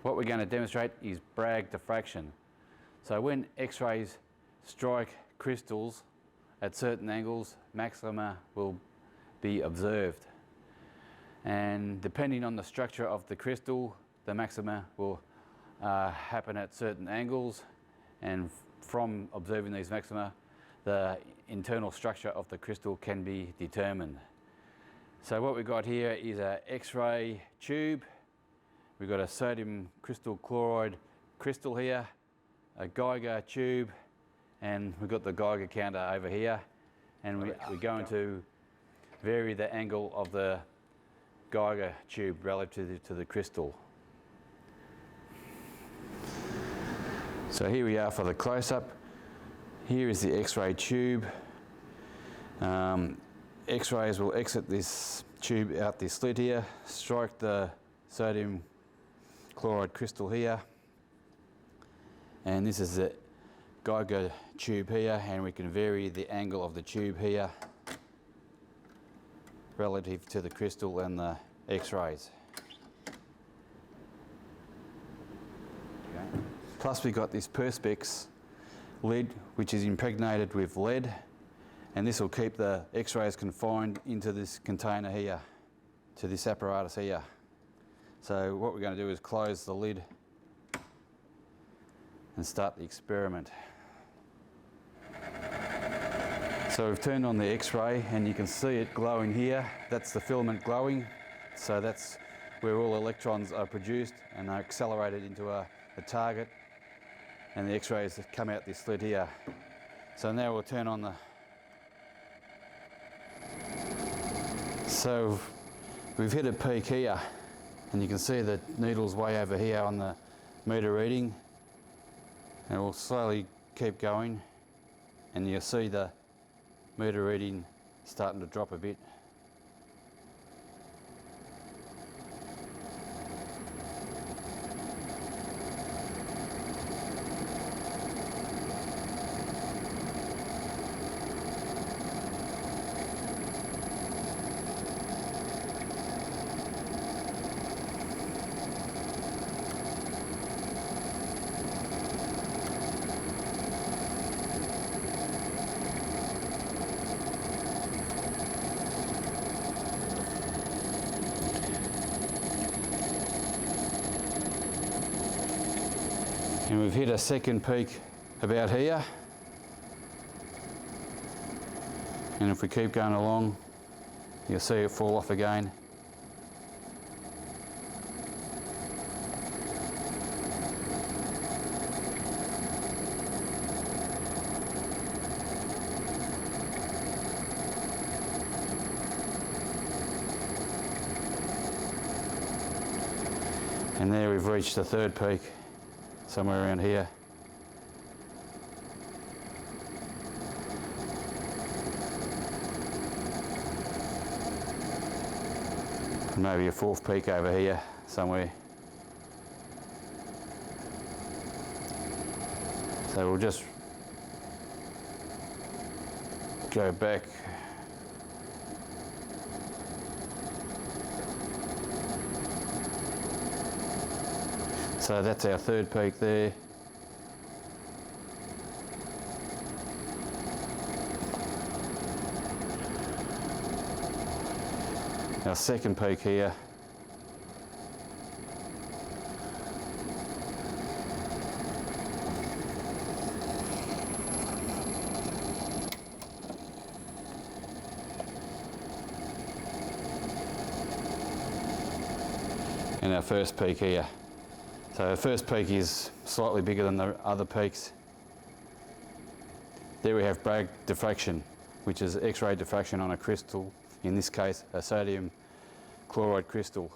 What we're going to demonstrate is Bragg diffraction. So when X-rays strike crystals at certain angles, maxima will be observed. And depending on the structure of the crystal, the maxima will happen at certain angles, and from observing these maxima, the internal structure of the crystal can be determined. So what we've got here is an X-ray tube. We've got a sodium crystal chloride crystal here, a Geiger tube, and we've got the Geiger counter over here, and we're going to vary the angle of the Geiger tube relative to the crystal. So here we are for the close-up. Here is the X-ray tube. X-rays will exit this tube out this slit here, strike the sodium chloride crystal here, and this is the Geiger tube here, and we can vary the angle of the tube here relative to the crystal and the X-rays. Okay. Plus we got this Perspex lid which is impregnated with lead, and this will keep the X-rays confined into this container here, to this apparatus here. So what we're going to do is close the lid and start the experiment. So we've turned on the X-ray and you can see it glowing here. That's the filament glowing. So that's where all electrons are produced and are accelerated into a target, and the X-rays come out this slit here. So now we'll turn on the... So we've hit a peak here, and you can see the needle's way over here on the meter reading, and we'll slowly keep going, and you'll see the meter reading starting to drop a bit. And we've hit a second peak about here, and if we keep going along, you'll see it fall off again. And there we've reached the third peak, somewhere around here. Maybe a fourth peak over here somewhere. So we'll just go back. So that's our third peak there. Our second peak here. And our first peak here. So the first peak is slightly bigger than the other peaks. There we have Bragg diffraction, which is X-ray diffraction on a crystal, in this case a sodium chloride crystal.